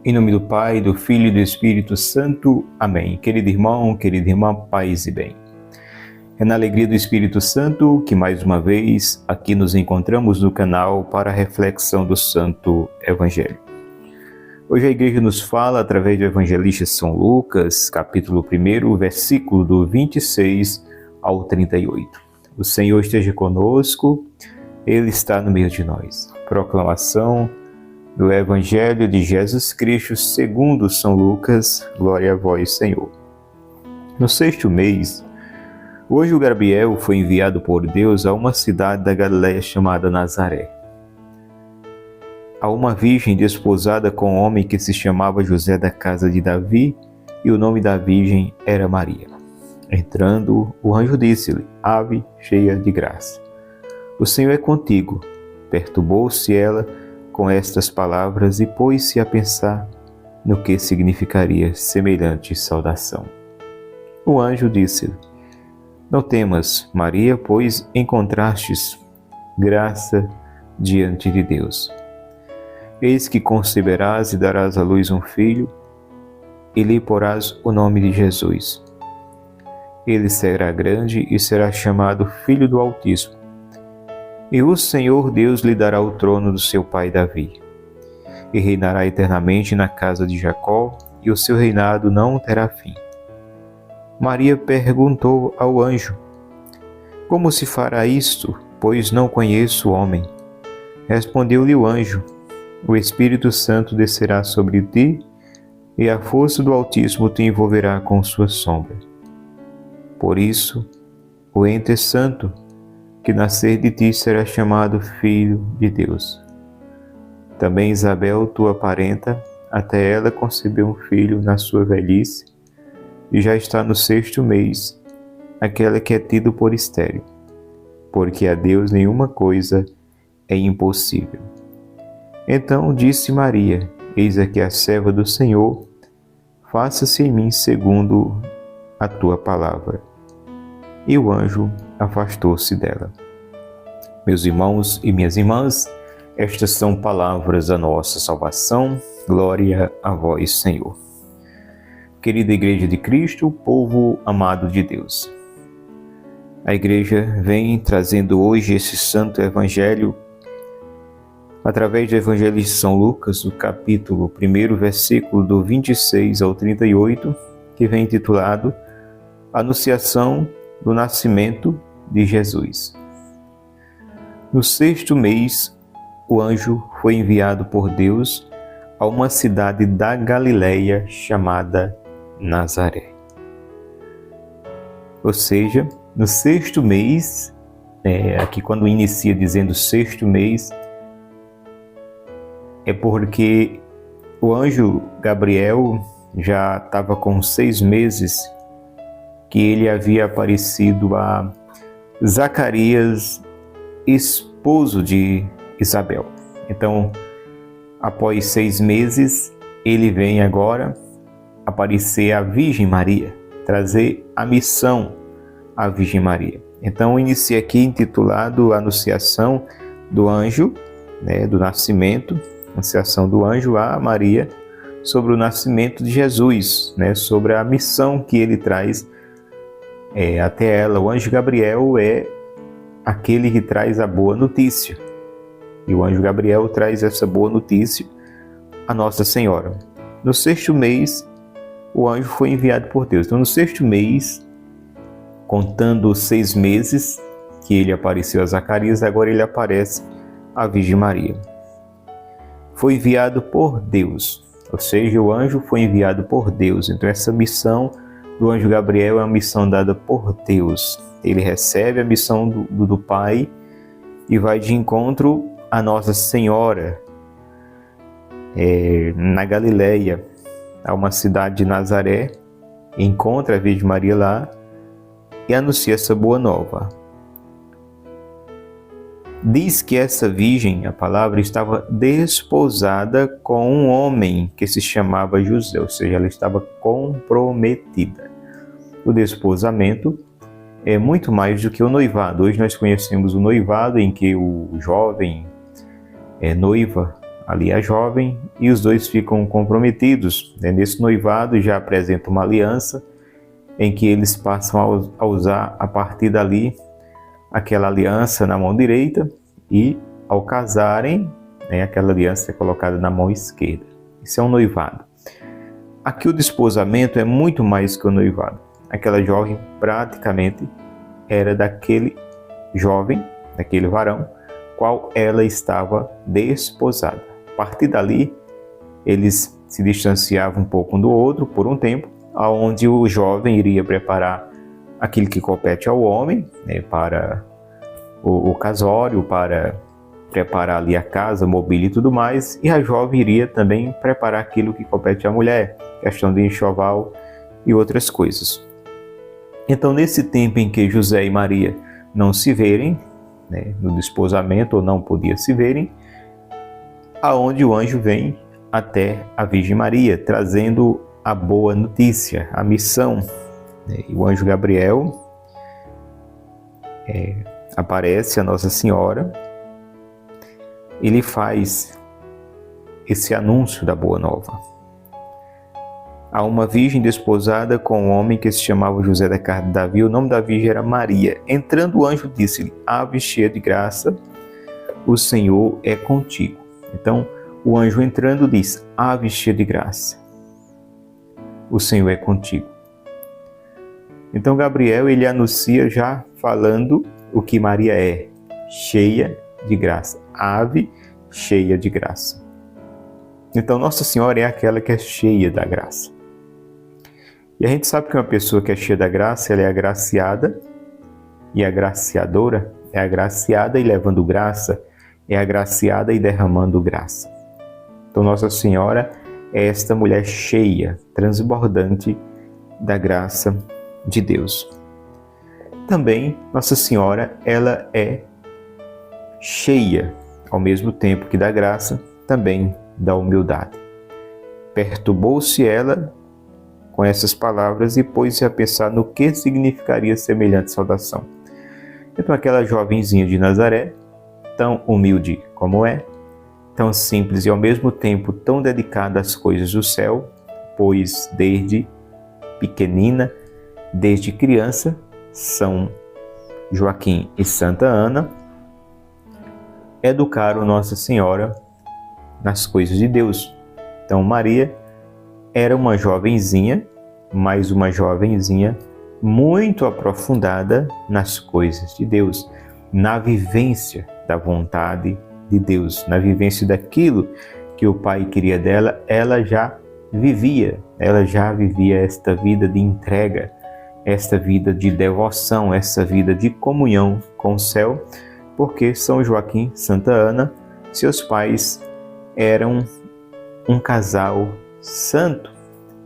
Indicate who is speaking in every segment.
Speaker 1: Em nome do Pai, do Filho e do Espírito Santo. Amém. Querido irmão, querida irmã, paz e bem. É na alegria do Espírito Santo que mais uma vez aqui nos encontramos no canal para a reflexão do Santo Evangelho. Hoje a igreja nos fala através do evangelista São Lucas, capítulo 1, versículo do 26 ao 38. O Senhor esteja conosco, Ele está no meio de nós. Proclamação do Evangelho de Jesus Cristo segundo São Lucas. Glória a vós, Senhor. No 6º mês, o anjo Gabriel foi enviado por Deus a uma cidade da Galiléia chamada Nazaré, a uma virgem desposada com um homem que se chamava José da casa de Davi, e o nome da virgem era Maria. Entrando, o anjo disse-lhe: Ave, cheia de graça, o Senhor é contigo. Perturbou-se ela com estas palavras e pôs-se a pensar no que significaria semelhante saudação. O anjo disse-lhe: Não temas, Maria, pois encontrastes graça diante de Deus. Eis que conceberás e darás à luz um filho, e lhe porás o nome de Jesus. Ele será grande e será chamado Filho do Altíssimo. E o Senhor Deus lhe dará o trono do seu pai Davi, e reinará eternamente na casa de Jacó, e o seu reinado não terá fim. Maria perguntou ao anjo: Como se fará isto, pois não conheço o homem? Respondeu-lhe o anjo: O Espírito Santo descerá sobre ti, e a força do Altíssimo te envolverá com sua sombra. Por isso, o ente santo que nascer de ti será chamado Filho de Deus. Também Isabel, tua parenta, até ela concebeu um filho na sua velhice, e já está no 6º mês, aquela que é tido por estéril, porque a Deus nenhuma coisa é impossível. Então disse Maria: Eis aqui a serva do Senhor, faça-se em mim segundo a tua palavra. E o anjo afastou-se dela. Meus irmãos e minhas irmãs, estas são palavras da nossa salvação. Glória a vós, Senhor. Querida Igreja de Cristo, povo amado de Deus, a Igreja vem trazendo hoje esse Santo Evangelho através do Evangelho de São Lucas, o capítulo 1, versículo do 26 ao 38, que vem intitulado Anunciação do Nascimento de Jesus. No 6º mês, o anjo foi enviado por Deus a uma cidade da Galiléia chamada Nazaré. Ou seja, no 6º mês, aqui quando inicia dizendo 6º mês, é porque o anjo Gabriel já estava com 6 meses que ele havia aparecido a Zacarias, esposo de Isabel. Então, após 6 meses, ele vem agora aparecer a Virgem Maria, trazer a missão à Virgem Maria. Então, inicia aqui intitulado Anunciação do Anjo, do Nascimento, Anunciação do Anjo a Maria sobre o nascimento de Jesus, sobre a missão que ele traz até ela. O anjo Gabriel é aquele que traz a boa notícia. E o anjo Gabriel traz essa boa notícia a Nossa Senhora. No 6º mês, o anjo foi enviado por Deus. Então, no 6º mês, contando os 6 meses que ele apareceu a Zacarias, agora ele aparece à Virgem Maria. Foi enviado por Deus, ou seja, o anjo foi enviado por Deus. Então, essa missão do anjo Gabriel é uma missão dada por Deus. Ele recebe a missão do Pai e vai de encontro a Nossa Senhora na Galiléia, a uma cidade de Nazaré, encontra a Virgem Maria lá e anuncia essa boa nova. Diz que essa virgem, a palavra, estava desposada com um homem que se chamava José, ou seja, ela estava comprometida. o desposamento é muito mais do que o noivado. Hoje nós conhecemos o noivado, em que o jovem noiva ali a jovem e os dois ficam comprometidos. Nesse noivado já apresenta uma aliança em que eles passam a usar a partir dali aquela aliança na mão direita e ao casarem, aquela aliança é colocada na mão esquerda. Isso é um noivado. Aqui o desposamento é muito mais que o noivado. Aquela jovem praticamente era daquele jovem, daquele varão, qual ela estava desposada. A partir dali, eles se distanciavam um pouco um do outro por um tempo, onde o jovem iria preparar aquilo que compete ao homem, para o casório, para preparar ali a casa, mobília e tudo mais, e a jovem iria também preparar aquilo que compete à mulher, questão de enxoval e outras coisas. Então, nesse tempo em que José e Maria não se verem, no desposamento, ou não podiam se verem, aonde o anjo vem até a Virgem Maria, trazendo a boa notícia, a missão. E o anjo Gabriel aparece a Nossa Senhora, ele faz esse anúncio da boa nova. Há uma virgem desposada com um homem que se chamava José da casa de Davi, o nome da virgem era Maria. Entrando o anjo disse-lhe: Ave cheia de graça, o Senhor é contigo. Então o anjo entrando diz: Ave cheia de graça, o Senhor é contigo. Então Gabriel ele anuncia já falando o que Maria é: cheia de graça, ave cheia de graça. Então Nossa Senhora é aquela que é cheia da graça. E a gente sabe que uma pessoa que é cheia da graça, ela é agraciada, e agraciadora é agraciada e levando graça, é agraciada e derramando graça. Então Nossa Senhora é esta mulher cheia, transbordante da graça de Deus. Também Nossa Senhora, ela é cheia, ao mesmo tempo que da graça, também da humildade. Perturbou-se ela com essas palavras e pôs-se a pensar no que significaria semelhante saudação. Então aquela jovenzinha de Nazaré, tão humilde como é, tão simples e ao mesmo tempo tão dedicada às coisas do céu, pois desde pequenina, desde criança, São Joaquim e Santa Ana educaram Nossa Senhora nas coisas de Deus. Então Maria era uma jovenzinha, mas uma jovenzinha muito aprofundada nas coisas de Deus, na vivência da vontade de Deus, na vivência daquilo que o Pai queria dela. Ela já vivia esta vida de entrega, esta vida de devoção, essa vida de comunhão com o céu, porque São Joaquim e Santa Ana, seus pais eram um casal santo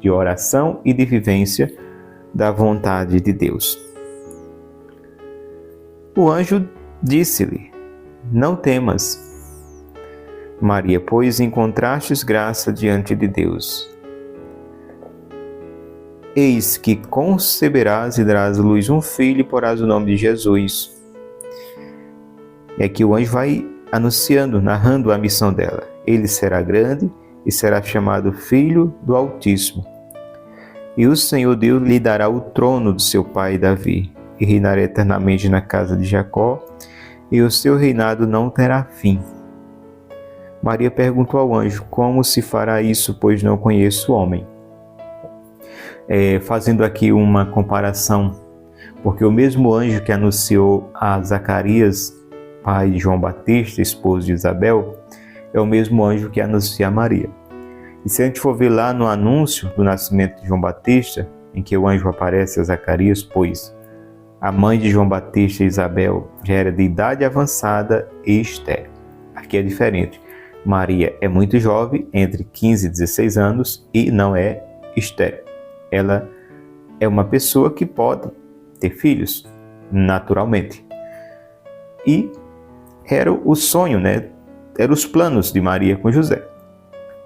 Speaker 1: de oração e de vivência da vontade de Deus. O anjo disse-lhe: Não temas, Maria, pois encontrastes graça diante de Deus. Eis que conceberás e darás à luz um filho e porás o nome de Jesus. E aqui o anjo vai anunciando, narrando a missão dela. Ele será grande e será chamado Filho do Altíssimo. E o Senhor Deus lhe dará o trono do seu pai Davi, e reinará eternamente na casa de Jacó, e o seu reinado não terá fim. Maria perguntou ao anjo: Como se fará isso, pois não conheço o homem? Fazendo aqui uma comparação, porque o mesmo anjo que anunciou a Zacarias, pai de João Batista, esposo de Isabel, é o mesmo anjo que anuncia a Maria. E se a gente for ver lá no anúncio do nascimento de João Batista, em que o anjo aparece a Zacarias, pois a mãe de João Batista, Isabel, já era de idade avançada e estéril. Aqui é diferente. Maria é muito jovem, entre 15 e 16 anos, e não é estéril. Ela é uma pessoa que pode ter filhos, naturalmente. E era o sonho, eram os planos de Maria com José.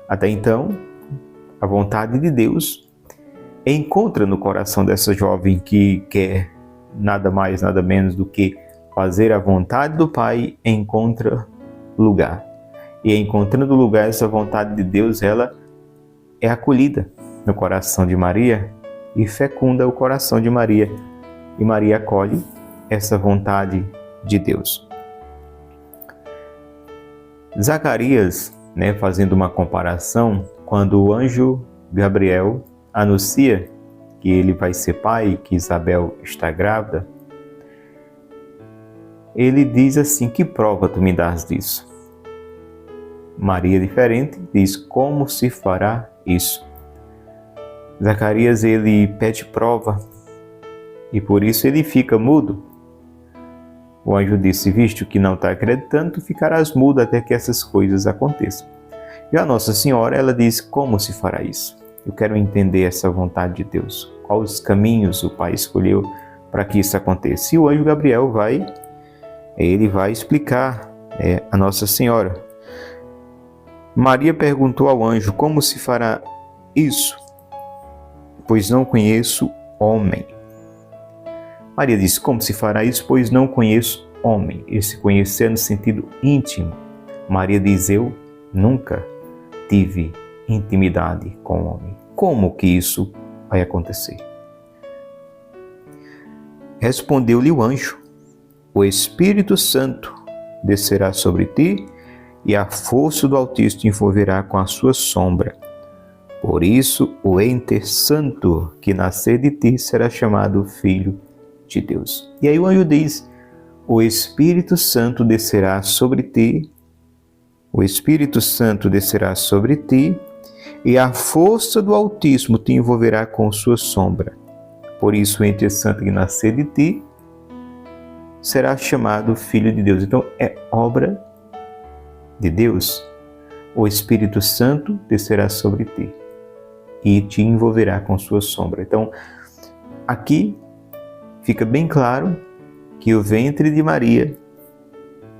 Speaker 1: Até então, a vontade de Deus encontra no coração dessa jovem que quer nada mais, nada menos do que fazer a vontade do Pai, encontra lugar. E encontrando lugar, essa vontade de Deus, ela é acolhida no coração de Maria e fecunda o coração de Maria. E Maria acolhe essa vontade de Deus. Zacarias, fazendo uma comparação, quando o anjo Gabriel anuncia que ele vai ser pai, que Isabel está grávida, ele diz assim: que prova tu me dás disso? Maria, diferente, diz: como se fará isso? Zacarias, ele pede prova e por isso ele fica mudo. O anjo disse: visto que não está acreditando, tu ficarás mudo até que essas coisas aconteçam. E a Nossa Senhora, ela diz: como se fará isso? Eu quero entender essa vontade de Deus. Quais os caminhos o Pai escolheu para que isso aconteça? E o anjo Gabriel vai explicar a Nossa Senhora. Maria perguntou ao anjo: como se fará isso? Pois não conheço homem. Maria disse: como se fará isso? Pois não conheço homem. Esse conhecer no sentido íntimo. Maria diz: eu nunca tive intimidade com o homem. Como que isso vai acontecer? Respondeu-lhe o anjo: o Espírito Santo descerá sobre ti e a força do Altíssimo te envolverá com a sua sombra. Por isso, o ente santo que nascer de ti será chamado Filho de Deus. E aí o anjo diz: o Espírito Santo descerá sobre ti, o Espírito Santo descerá sobre ti e a força do Altíssimo te envolverá com sua sombra. Por isso, o ente santo que nascer de ti será chamado Filho de Deus. Então, é obra de Deus. O Espírito Santo descerá sobre ti e te envolverá com sua sombra. Então, aqui fica bem claro que o ventre de Maria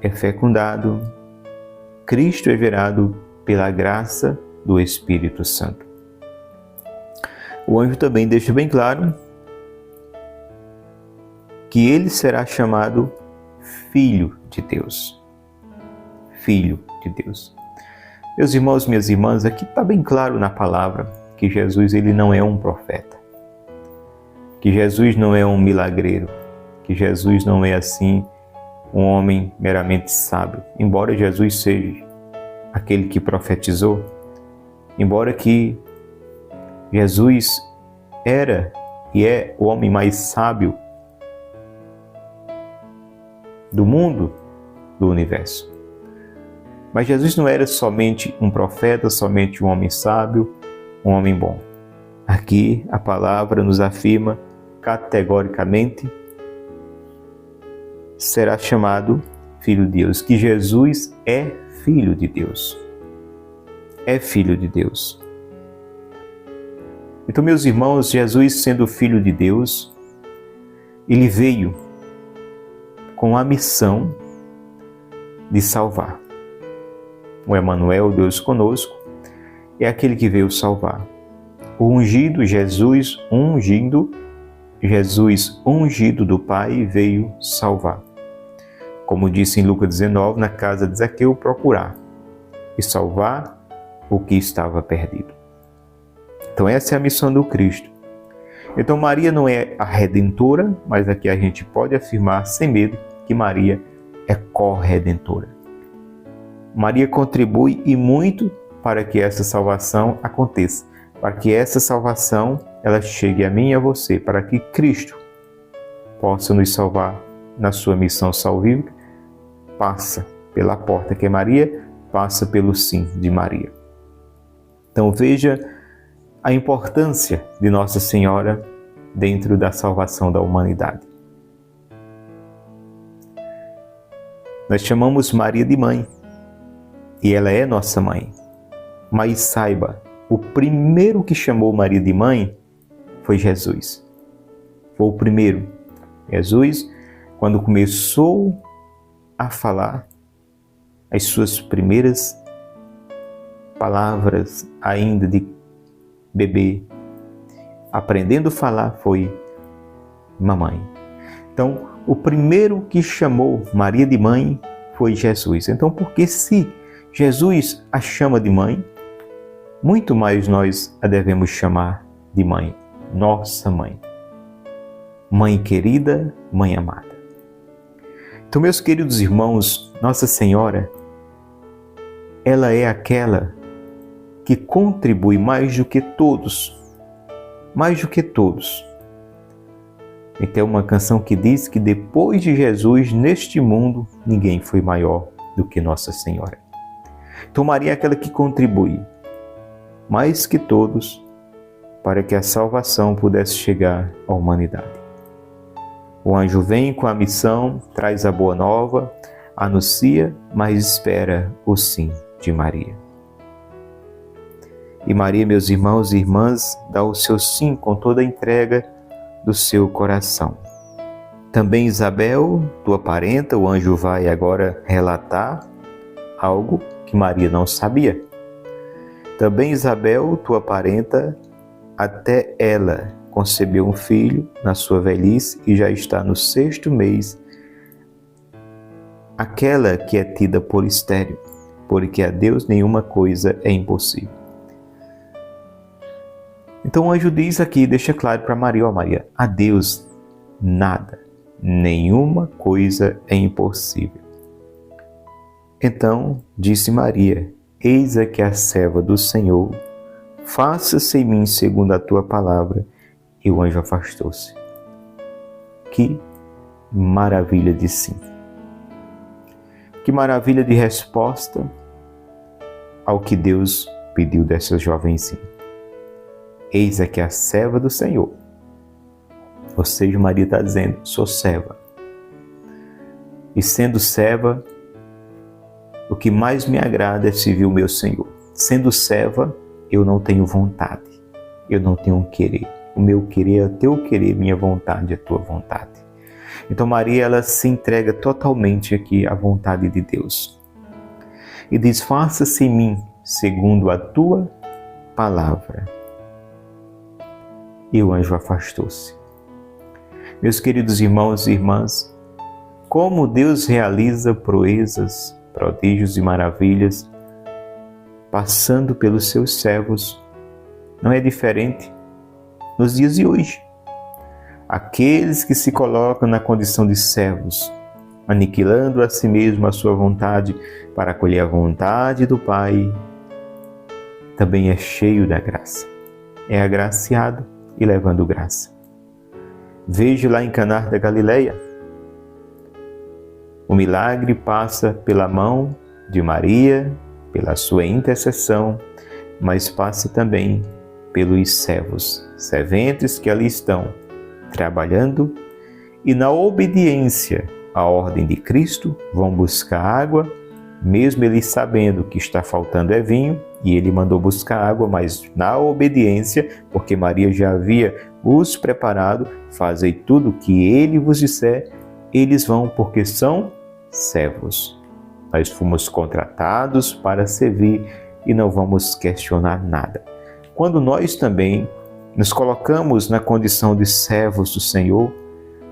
Speaker 1: é fecundado, Cristo é gerado pela graça do Espírito Santo. O anjo também deixa bem claro que ele será chamado Filho de Deus. Filho de Deus. Meus irmãos, minhas irmãs, aqui está bem claro na palavra que Jesus, ele não é um profeta, que Jesus não é um milagreiro, que Jesus não é assim um homem meramente sábio, embora Jesus seja aquele que profetizou, embora que Jesus era e é o homem mais sábio do mundo, do universo. Mas Jesus não era somente um profeta, somente um homem sábio, um homem bom. Aqui a palavra nos afirma categoricamente: será chamado Filho de Deus, que Jesus é Filho de Deus. É Filho de Deus. Então, meus irmãos, Jesus, sendo Filho de Deus, ele veio com a missão de salvar. O Emanuel, Deus conosco, é aquele que veio salvar. O ungido, Jesus ungido do Pai, veio salvar. Como disse em Lucas 19, na casa de Zaqueu, procurar e salvar o que estava perdido. Então essa é a missão do Cristo. Então Maria não é a redentora, mas aqui a gente pode afirmar sem medo que Maria é corredentora. Maria contribui e muito para que essa salvação aconteça, para que essa salvação ela chegue a mim e a você, para que Cristo possa nos salvar na sua missão salvífica. Passa pela porta que é Maria, passa pelo sim de Maria. Então veja a importância de Nossa Senhora dentro da salvação da humanidade. Nós chamamos Maria de mãe, e ela é nossa mãe. Mas saiba, o primeiro que chamou Maria de mãe foi Jesus. Foi o primeiro. Jesus, quando começou a falar as suas primeiras palavras ainda de bebê, aprendendo a falar, foi mamãe. Então, o primeiro que chamou Maria de mãe foi Jesus. Então, porque se Jesus a chama de mãe, muito mais nós a devemos chamar de mãe, nossa mãe. Mãe querida, mãe amada. Então, meus queridos irmãos, Nossa Senhora, ela é aquela que contribui mais do que todos. Mais do que todos. E tem uma canção que diz que depois de Jesus, neste mundo, ninguém foi maior do que Nossa Senhora. Então, Maria é aquela que contribui mais que todos para que a salvação pudesse chegar à humanidade. O anjo vem com a missão, traz a boa nova, anuncia, mas espera o sim de Maria. E Maria, meus irmãos e irmãs, dá o seu sim com toda a entrega do seu coração. Também Isabel, tua parenta, o anjo vai agora relatar algo que Maria não sabia. Também Isabel, tua parenta, até ela concebeu um filho na sua velhice e já está no 6º mês, aquela que é tida por estéril, porque a Deus nenhuma coisa é impossível. Então o anjo diz aqui, deixa claro para Maria, ó Maria, a Deus nada, nenhuma coisa é impossível. Então disse Maria, eis aqui a serva do Senhor, faça-se em mim segundo a tua palavra. E o anjo afastou-se. Que maravilha de sim. Que maravilha de resposta ao que Deus pediu dessa jovenzinha. Eis aqui a serva do Senhor. Ou seja, Maria está dizendo, sou serva. E sendo serva, o que mais me agrada é servir o meu Senhor. Sendo serva, eu não tenho vontade, eu não tenho um querer. O meu querer é o teu querer, minha vontade é a tua vontade. Então Maria, ela se entrega totalmente aqui à vontade de Deus. E diz, faça-se em mim segundo a tua palavra. E o anjo afastou-se. Meus queridos irmãos e irmãs, como Deus realiza proezas, prodígios e maravilhas, passando pelos seus servos, não é diferente nos dias de hoje. Aqueles que se colocam na condição de servos, aniquilando a si mesmo a sua vontade para acolher a vontade do Pai, também é cheio da graça. É agraciado e levando graça. Veja lá em Caná da Galileia. O milagre passa pela mão de Maria, pela sua intercessão, mas passa também pelos servos, serventes que ali estão, trabalhando e na obediência à ordem de Cristo, vão buscar água, mesmo eles sabendo que está faltando é vinho, e ele mandou buscar água, mas na obediência, porque Maria já havia os preparado, fazei tudo o que ele vos disser, eles vão porque são servos. Nós fomos contratados para servir e não vamos questionar nada. Quando nós também nos colocamos na condição de servos do Senhor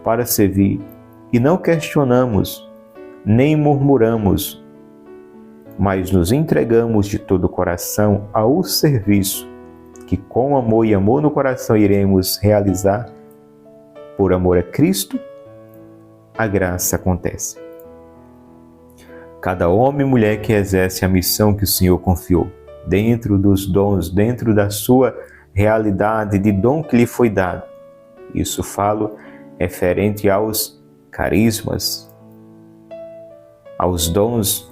Speaker 1: para servir e não questionamos, nem murmuramos, mas nos entregamos de todo o coração ao serviço que com amor e amor no coração iremos realizar por amor a Cristo, a graça acontece. Cada homem e mulher que exerce a missão que o Senhor confiou, dentro dos dons, dentro da sua realidade de dom que lhe foi dado. Isso falo referente aos carismas, aos dons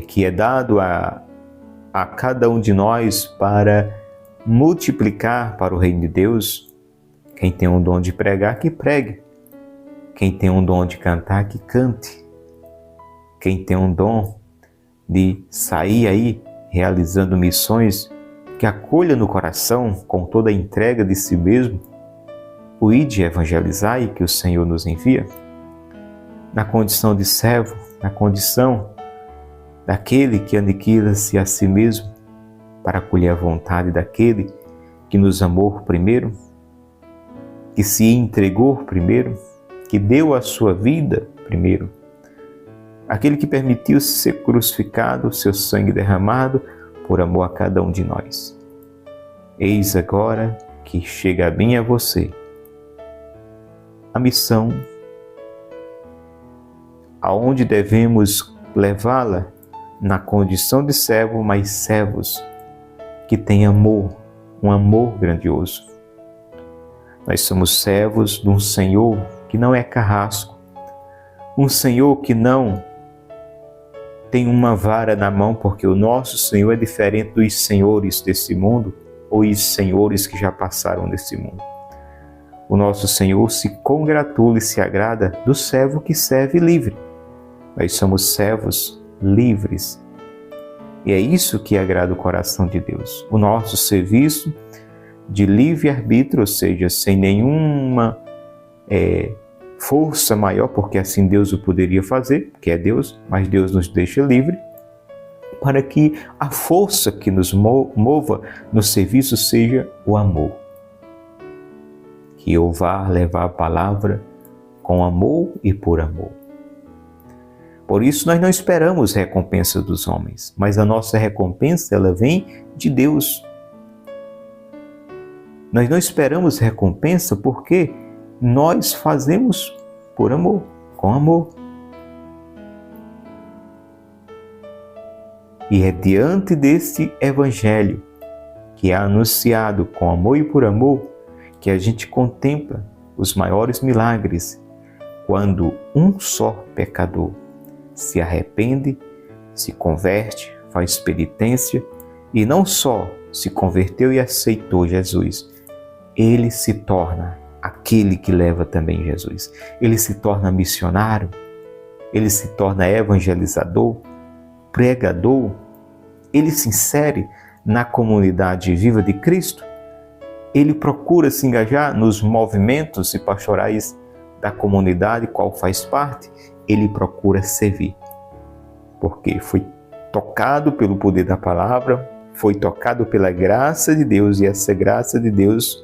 Speaker 1: que é dado a cada um de nós para multiplicar para o reino de Deus. Quem tem um dom de pregar, que pregue. Quem tem um dom de cantar, que cante. Quem tem um dom de sair aí realizando missões, que acolha no coração com toda a entrega de si mesmo o ide evangelizar e que o Senhor nos envia, na condição de servo, na condição daquele que aniquila-se a si mesmo para acolher a vontade daquele que nos amou primeiro. que se entregou primeiro, que deu a sua vida primeiro, aquele que permitiu ser crucificado, seu sangue derramado por amor a cada um de nós. Eis agora que chega a mim e a você a missão aonde devemos levá-la na condição de servo, mas servos que têm amor, um amor grandioso. Nós somos servos de um Senhor que não é carrasco, um Senhor que não tem uma vara na mão, porque o nosso Senhor é diferente dos senhores desse mundo ou os senhores que já passaram desse mundo. O nosso Senhor se congratula e se agrada do servo que serve livre. Nós somos servos livres. E é isso que agrada o coração de Deus. O nosso serviço de livre-arbítrio, ou seja, sem nenhuma força maior, porque assim Deus o poderia fazer, que é Deus, mas Deus nos deixa livre, para que a força que nos mova no serviço seja o amor. Que eu vá levar a palavra com amor e por amor. Por isso nós não esperamos recompensa dos homens, mas a nossa recompensa ela vem de Deus. Nós não esperamos recompensa porque nós fazemos por amor, com amor. E é diante desse evangelho que é anunciado com amor e por amor que a gente contempla os maiores milagres quando um só pecador se arrepende, se converte, faz penitência e não só se converteu e aceitou Jesus, ele se torna aquele que leva também Jesus. Ele se torna missionário, ele se torna evangelizador, pregador, ele se insere na comunidade viva de Cristo, ele procura se engajar nos movimentos e pastorais da comunidade qual faz parte, ele procura servir, porque foi tocado pelo poder da palavra, foi tocado pela graça de Deus e essa graça de Deus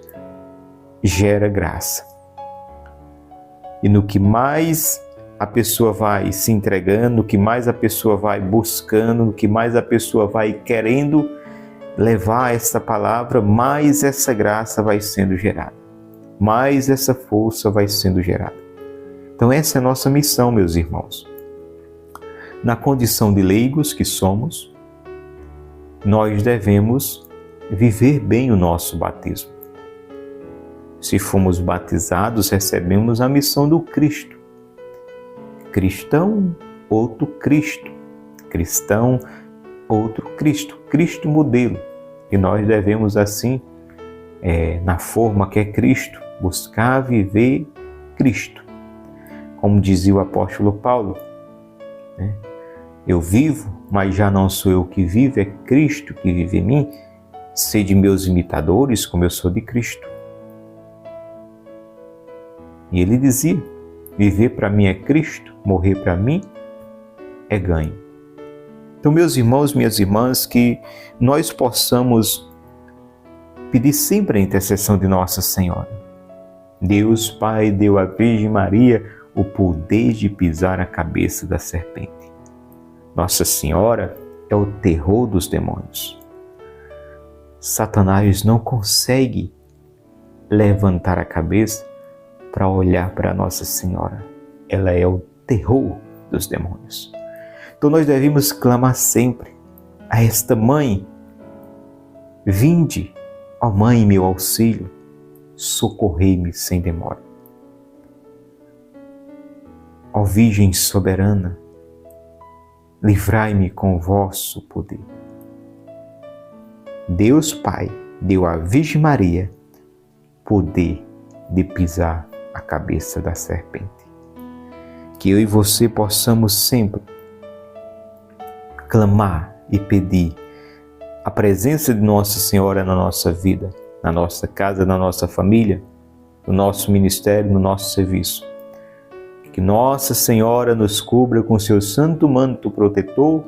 Speaker 1: gera graça. E no que mais a pessoa vai se entregando, no que mais a pessoa vai buscando, no que mais a pessoa vai querendo levar essa palavra, mais essa graça vai sendo gerada, mais essa força vai sendo gerada. Então essa é a nossa missão, meus irmãos. Na condição de leigos que somos, nós devemos viver bem o nosso batismo. Se fomos batizados, recebemos a missão do Cristo. Cristão, outro Cristo. Cristão, outro Cristo. Cristo modelo. E nós devemos assim, na forma que é Cristo, buscar viver Cristo. Como dizia o apóstolo Paulo, né? Eu vivo, mas já não sou eu que vivo, é Cristo que vive em mim. Sede meus imitadores, como eu sou de Cristo. E ele dizia, viver para mim é Cristo, morrer para mim é ganho. Então, meus irmãos, minhas irmãs, que nós possamos pedir sempre a intercessão de Nossa Senhora. Deus Pai deu à Virgem Maria o poder de pisar a cabeça da serpente. Nossa Senhora é o terror dos demônios. Satanás não consegue levantar a cabeça para olhar para Nossa Senhora. Ela é o terror dos demônios. Então nós devemos clamar sempre a esta Mãe: vinde, ó Mãe, meu auxílio, socorrei-me sem demora. Ó Virgem soberana, livrai-me com o vosso poder. Deus Pai deu à Virgem Maria poder de pisar a cabeça da serpente. Que eu e você possamos sempre clamar e pedir a presença de Nossa Senhora na nossa vida, na nossa casa, na nossa família, no nosso ministério, no nosso serviço. Que Nossa Senhora nos cubra com seu santo manto protetor,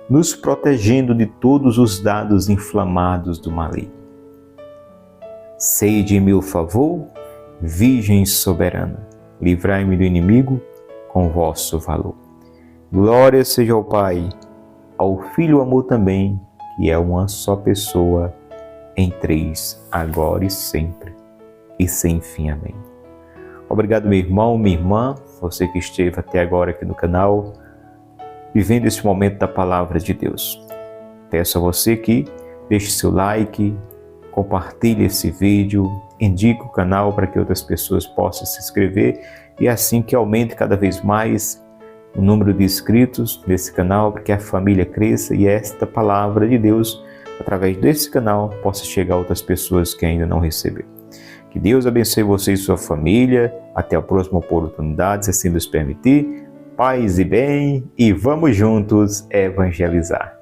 Speaker 1: nos protegendo de todos os dados inflamados do maligno. Sede em meu favor, Virgem soberana, livrai-me do inimigo com vosso valor. Glória seja ao Pai, ao Filho e ao amor também, que é uma só pessoa, em três, agora e sempre, e sem fim. Amém. Obrigado, meu irmão, minha irmã, você que esteve até agora aqui no canal, vivendo esse momento da Palavra de Deus. Peço a você que deixe seu like, compartilhe esse vídeo, indique o canal para que outras pessoas possam se inscrever e assim que aumente cada vez mais o número de inscritos nesse canal, para que a família cresça e esta Palavra de Deus, através desse canal, possa chegar a outras pessoas que ainda não receberam. Que Deus abençoe você e sua família. Até a próxima oportunidade, se assim nos permitir. Paz e bem, e vamos juntos evangelizar.